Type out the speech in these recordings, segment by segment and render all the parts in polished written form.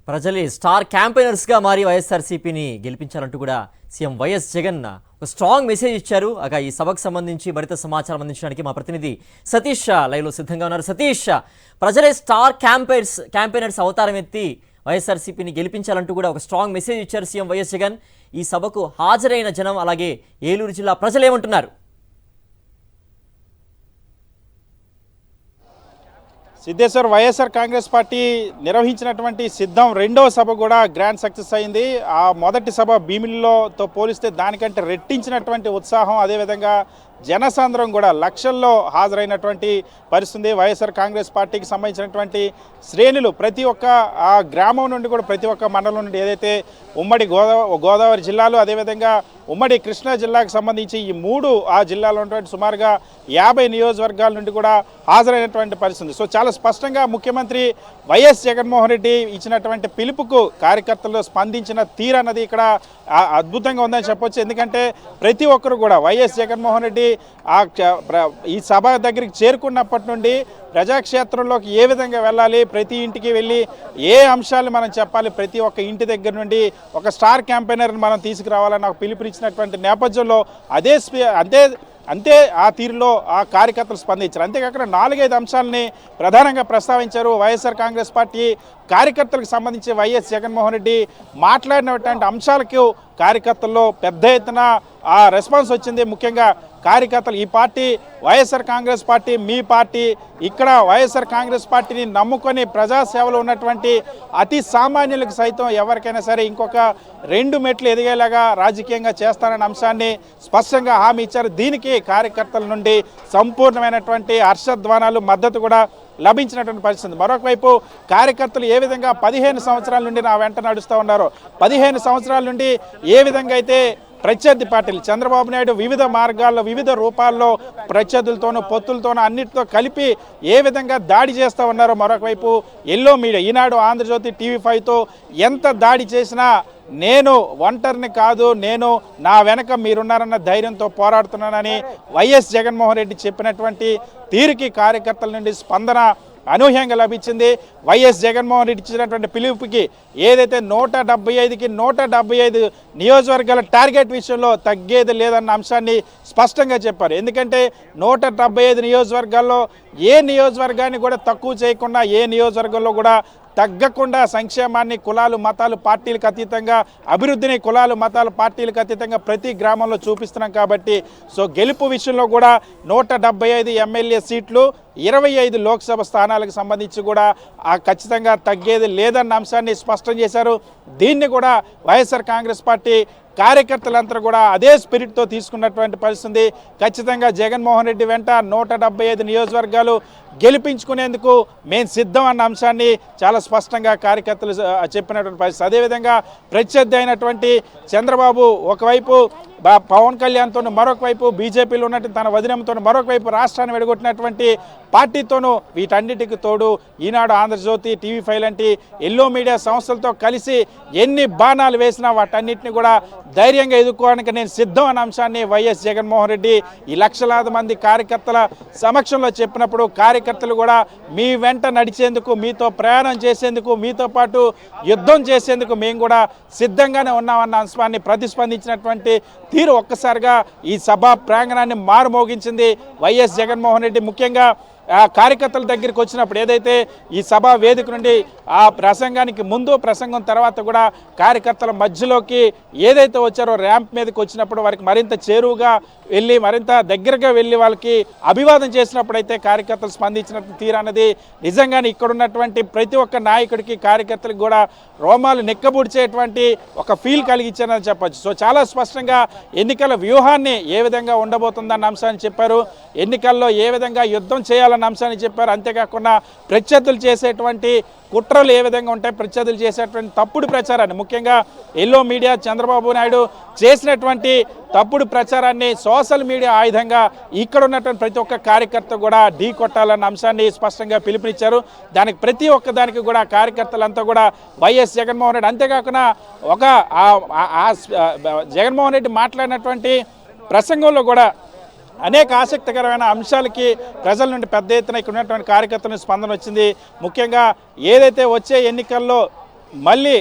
ప్రజలే స్టార్ క్యాంపెయినర్స్గా మారి వైఎస్ఆర్సీపీని గెలిపించాలంటూ కూడా సీఎం వైఎస్ జగన్ ఒక స్ట్రాంగ్ మెసేజ్ ఇచ్చారు. ఈ సభకు సంబంధించి మరింత సమాచారం అందించడానికి మా ప్రతినిధి సతీష్ లైవ్లో సిద్ధంగా ఉన్నారు. సతీష్, ప్రజలే స్టార్ క్యాంపెయినర్స్ అవతారం ఎత్తి వైఎస్ఆర్సీపీని గెలిపించాలంటూ కూడా ఒక స్ట్రాంగ్ మెసేజ్ ఇచ్చారు సీఎం వైఎస్ జగన్. ఈ సభకు హాజరైన జనం అలాగే ఏలూరు జిల్లా ప్రజలు ఏమంటున్నారు? సిద్ధేశ్వర్ వైఎస్ఆర్ కాంగ్రెస్ పార్టీ నిర్వహించినటువంటి సిద్ధం రెండవ సభ కూడా గ్రాండ్ సక్సెస్ అయింది. ఆ మొదటి సభ భీమిలిలోతో పోలిస్తే దానికంటే రెట్టించినటువంటి ఉత్సాహం, అదేవిధంగా జనసాంద్రం కూడా లక్షల్లో హాజరైనటువంటి పరిస్థితి. వైఎస్ఆర్ కాంగ్రెస్ పార్టీకి సంబంధించినటువంటి శ్రేణులు ప్రతి ఒక్క ఆ గ్రామం నుండి కూడా ప్రతి ఒక్క మండలం నుండి ఏదైతే ఉమ్మడి గోదావరి జిల్లాలు, అదేవిధంగా ఉమ్మడి కృష్ణా జిల్లాకు సంబంధించి ఈ మూడు ఆ జిల్లాలో ఉన్నటువంటి సుమారుగా 50 నియోజకవర్గాల నుండి కూడా హాజరైనటువంటి పరిస్థితి. సో చాలా స్పష్టంగా ముఖ్యమంత్రి వైఎస్ జగన్మోహన్ రెడ్డి ఇచ్చినటువంటి పిలుపుకు కార్యకర్తలు స్పందించిన తీరు అన్నది ఇక్కడ అద్భుతంగా ఉందని చెప్పొచ్చు. ఎందుకంటే ప్రతి ఒక్కరు కూడా వైఎస్ జగన్మోహన్ రెడ్డి ఈ సభ దగ్గరికి చేరుకున్నప్పటి నుండి ప్రజాక్షేత్రంలోకి ఏ విధంగా వెళ్ళాలి, ప్రతి ఇంటికి వెళ్ళి ఏ అంశాలు మనం చెప్పాలి, ప్రతి ఒక్క ఇంటి దగ్గర నుండి ఒక స్టార్ క్యాంపెయినర్ని మనం తీసుకురావాలని నాకు పిలుపునిచ్చినటువంటి నేపథ్యంలో అంతే ఆ తీరులో ఆ కార్యకర్తలు స్పందించారు. అంతేకాకుండా 4-5 అంశాలని ప్రధానంగా ప్రస్తావించారు. వైఎస్ఆర్ కాంగ్రెస్ పార్టీ కార్యకర్తలకు సంబంధించి వైఎస్ జగన్మోహన్ రెడ్డి మాట్లాడినటువంటి అంశాలకు కార్యకర్తల్లో పెద్ద ఎత్తున ఆ రెస్పాన్స్ వచ్చింది. ముఖ్యంగా కార్యకర్తలు ఈ పార్టీ వైఎస్ఆర్ కాంగ్రెస్ పార్టీ మీ పార్టీ, ఇక్కడ వైఎస్ఆర్ కాంగ్రెస్ పార్టీని నమ్ముకొని ప్రజాసేవలో ఉన్నటువంటి అతి సామాన్యులకు సైతం ఎవరికైనా సరే ఇంకొక 2 మెట్లు ఎదిగేలాగా రాజకీయంగా చేస్తానన్న అంశాన్ని స్పష్టంగా హామీ ఇచ్చారు. దీనికి కార్యకర్తల నుండి సంపూర్ణమైనటువంటి హర్షధ్వానాలు, మద్దతు కూడా లభించినటువంటి పరిస్థితి. మరొకవైపు కార్యకర్తలు ఏ విధంగా 15 సంవత్సరాల నుండి నా వెంట నడుస్తూ ఉన్నారో, 15 సంవత్సరాల నుండి ఏ విధంగా అయితే ప్రత్యర్థి పార్టీలు చంద్రబాబు నాయుడు వివిధ మార్గాల్లో వివిధ రూపాల్లో ప్రత్యర్థులతోనూ పొత్తులతోనూ అన్నిటితో కలిపి ఏ విధంగా దాడి చేస్తూ ఉన్నారో, మరొకవైపు ఎల్లో మీడియా ఈనాడు, ఆంధ్రజ్యోతి, TV5తో ఎంత దాడి చేసినా నేను ఒంటరిని కాదు, నేను నా వెనక మీరున్నారన్న ధైర్యంతో పోరాడుతున్నానని వైఎస్ జగన్మోహన్ రెడ్డి చెప్పినటువంటి తీరుకి కార్యకర్తల నుండి స్పందన అనూహ్యంగా లభించింది. వైఎస్ జగన్మోహన్ రెడ్డి ఇచ్చినటువంటి పిలుపుకి ఏదైతే 175కి 175 నియోజకవర్గాల టార్గెట్ విషయంలో తగ్గేది లేదన్న అంశాన్ని స్పష్టంగా చెప్పారు. ఎందుకంటే 175 నియోజకవర్గాల్లో ఏ నియోజకవర్గాన్ని కూడా తక్కువ చేయకుండా, ఏ నియోజకవర్గంలో కూడా తగ్గకుండా సంక్షేమాన్ని కులాలు మతాలు పార్టీలకు అతీతంగా, అభివృద్ధిని కులాలు మతాలు పార్టీలకు అతీతంగా ప్రతి గ్రామంలో చూపిస్తున్నాం. కాబట్టి సో గెలుపు విషయంలో కూడా 175 ఎమ్మెల్యే సీట్లు, 25 లోక్సభ స్థానాలకు సంబంధించి కూడా ఖచ్చితంగా తగ్గేది లేదన్న అంశాన్ని స్పష్టం చేశారు. దీన్ని కూడా వైఎస్ఆర్ కాంగ్రెస్ పార్టీ కార్యకర్తలంతా కూడా అదే స్పిరిట్తో తీసుకున్నటువంటి పరిస్థితి. ఖచ్చితంగా జగన్మోహన్ రెడ్డి వెంట 175 నియోజకవర్గాలు గెలిపించుకునేందుకు మేము సిద్ధం అన్న అంశాన్ని చాలా స్పష్టంగా కార్యకర్తలు చెప్పినటువంటి పరిస్థితి. అదేవిధంగా ప్రత్యర్థి అయినటువంటి చంద్రబాబు ఒకవైపు పవన్ కళ్యాణ్తో, మరొక వైపు బీజేపీలో ఉన్నటువంటి తన వదినంతో, మరొక వైపు రాష్ట్రాన్ని విడగొట్టినటువంటి పార్టీతోనూ, వీటన్నిటికి తోడు ఈనాడు, ఆంధ్రజ్యోతి, TV5 లాంటి ఎల్లో మీడియా సంస్థలతో కలిసి ఎన్ని బాణాలు వేసినా వాటన్నిటిని కూడా ధైర్యంగా ఎదుర్కోవడానికి నేను సిద్ధం అన్న అంశాన్ని వైఎస్ జగన్మోహన్ రెడ్డి ఈ లక్షలాది మంది కార్యకర్తల సమక్షంలో చెప్పినప్పుడు కార్యకర్తలు కూడా మీ వెంట నడిచేందుకు, మీతో ప్రయాణం చేసేందుకు, మీతో పాటు యుద్ధం చేసేందుకు మేము కూడా సిద్ధంగానే ఉన్నామన్న అంశాన్ని ప్రతిస్పందించినటువంటి తీరు ఒక్కసారిగా ఈ సభా ప్రాంగణాన్ని మారుమోగించింది. వైఎస్ జగన్మోహన్ రెడ్డి ముఖ్యంగా కార్యకర్తల దగ్గరికి వచ్చినప్పుడు ఏదైతే ఈ సభా వేదిక నుండి ఆ ప్రసంగానికి ముందు, ప్రసంగం తర్వాత కూడా కార్యకర్తల మధ్యలోకి ఏదైతే వచ్చారో ర్యాంప్ మీదకి వచ్చినప్పుడు వారికి మరింత చేరువుగా వెళ్ళి, మరింత దగ్గరగా వెళ్ళి వాళ్ళకి అభివాదం చేసినప్పుడైతే కార్యకర్తలు స్పందించిన తీరు అన్నది నిజంగానే ఇక్కడ ఉన్నటువంటి ప్రతి ఒక్క నాయకుడికి, కార్యకర్తలకు కూడా రోమాలు నెక్కబుడిచేటువంటి ఒక ఫీల్ కలిగించారని చెప్పచ్చు. సో చాలా స్పష్టంగా ఎన్నికల వ్యూహాన్ని ఏ విధంగా ఉండబోతుందన్న అంశాన్ని చెప్పారు. ఎన్నికల్లో ఏ విధంగా యుద్ధం చేయాలన్న అంశాన్ని చెప్పారు. అంతేకాకుండా ప్రత్యర్థులు చేసేటువంటి కుట్రలు ఏ విధంగా ఉంటాయి, ప్రత్యర్థులు చేసేటువంటి తప్పుడు ప్రచారాన్ని, ముఖ్యంగా ఎల్లో మీడియా చంద్రబాబు నాయుడు చేసినటువంటి తప్పుడు ప్రచారాన్ని సోషల్ మీడియా ఆయుధంగా ఇక్కడ ఉన్నటువంటి ప్రతి ఒక్క కార్యకర్త కూడా ఢీ కొట్టాలన్న అంశాన్ని స్పష్టంగా పిలుపునిచ్చారు. దానికి ప్రతి ఒక్క దానికి కూడా కార్యకర్తలంతా కూడా వైఎస్ జగన్మోహన్ రెడ్డి, అంతేకాకుండా జగన్మోహన్ రెడ్డి మాట్లాడినటువంటి ప్రసంగంలో కూడా అనేక ఆసక్తికరమైన అంశాలకి ప్రజల నుండి పెద్ద ఎత్తున ఇక్కడ ఉన్నటువంటి కార్యకర్తల స్పందన వచ్చింది. ముఖ్యంగా ఏదైతే వచ్చే ఎన్నికల్లో మళ్ళీ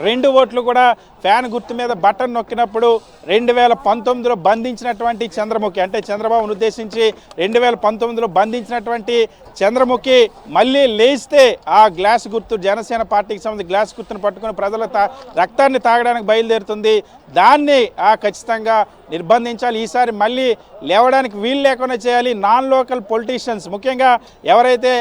2 ఓట్లు కూడా ఫ్యాన్ గుర్తు మీద బటన్ నొక్కినప్పుడు 2019లో బంధించినటువంటి చంద్రముఖి, అంటే చంద్రబాబును ఉద్దేశించి 2019లో బంధించినటువంటి చంద్రముఖి మళ్ళీ లేస్తే ఆ గ్లాస్ గుర్తు, జనసేన పార్టీకి సంబంధించి గ్లాస్ గుర్తును పట్టుకుని ప్రజల రక్తాన్ని తాగడానికి బయలుదేరుతుంది. దాన్ని ఖచ్చితంగా నిర్బంధించాలి. ఈసారి మళ్ళీ లేవడానికి వీలు లేకుండా చేయాలి. నాన్ లోకల్ పొలిటీషియన్స్, ముఖ్యంగా ఎవరైతే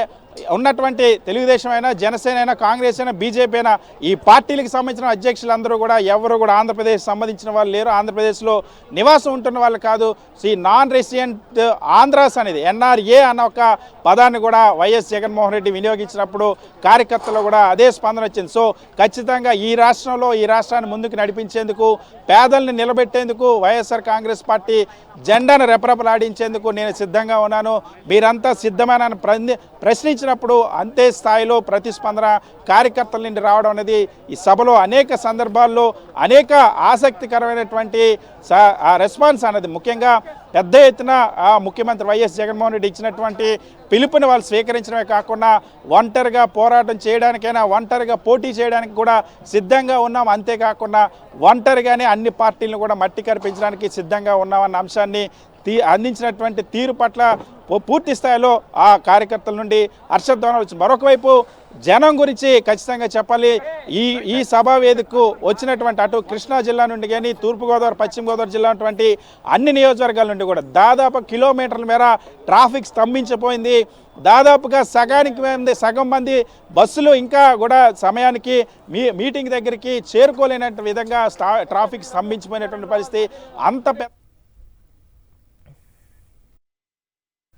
ఉన్నటువంటి తెలుగుదేశం అయినా, జనసేన అయినా, కాంగ్రెస్ అయినా, బీజేపీ అయినా, ఈ పార్టీలకు సంబంధించిన అధ్యక్షులందరూ కూడా ఎవరు కూడా ఆంధ్రప్రదేశ్ సంబంధించిన వాళ్ళు లేరు, ఆంధ్రప్రదేశ్లో నివాసం ఉంటున్న వాళ్ళు కాదు. ఈ నాన్ రెసిడెంట్ ఆంధ్రాస్ అనేది NRA అన్న ఒక పదాన్ని కూడా వైఎస్ జగన్మోహన్ రెడ్డి వినియోగించినప్పుడు కార్యకర్తలు కూడా అదే స్పందన వచ్చింది. సో ఖచ్చితంగా ఈ రాష్ట్రంలో, ఈ రాష్ట్రాన్ని ముందుకు నడిపించేందుకు, పేదల్ని నిలబెట్టేందుకు, వైఎస్ఆర్ కాంగ్రెస్ పార్టీ జెండాను రెపరెపలాడించేందుకు నేను సిద్ధంగా ఉన్నాను. మీరంతా సిద్ధమైన ప్రశ్నించినప్పుడు అంతే స్థాయిలో ప్రతిస్పందన కార్యకర్తల నుండి రావడం అనేది ఈ సభలో అనేక సందర్భాల్లో అనేక ఆసక్తికరమైనటువంటి రెస్పాన్స్ అనేది, ముఖ్యంగా పెద్ద ఎత్తున ముఖ్యమంత్రి వైఎస్ జగన్మోహన్ రెడ్డి ఇచ్చినటువంటి పిలుపుని వాళ్ళు స్వీకరించడమే కాకుండా ఒంటరిగా పోరాటం చేయడానికైనా, ఒంటరిగా పోటీ చేయడానికి కూడా సిద్ధంగా ఉన్నాం. అంతేకాకుండా ఒంటరిగానే అన్ని పార్టీలను కూడా మట్టి కరిపించడానికి సిద్ధంగా ఉన్నామన్న అంశాన్ని అందించినటువంటి తీరు పట్ల పూర్తి స్థాయిలో ఆ కార్యకర్తల నుండి హర్షధ్వానాలు వచ్చింది. మరొక వైపు జనం గురించి ఖచ్చితంగా చెప్పాలి. ఈ సభా వేదికకు వచ్చినటువంటి అటు కృష్ణా జిల్లా నుండి కానీ, తూర్పుగోదావరి, పశ్చిమ గోదావరి జిల్లా ఉన్నటువంటి అన్ని నియోజకవర్గాల నుండి కూడా దాదాపు కిలోమీటర్ల మేర ట్రాఫిక్ స్తంభించిపోయింది. దాదాపుగా సగం మంది బస్సులు ఇంకా కూడా సమయానికి మీటింగ్ దగ్గరికి చేరుకోలేనటువంటి విధంగా ట్రాఫిక్ స్తంభించిపోయినటువంటి పరిస్థితి. అంత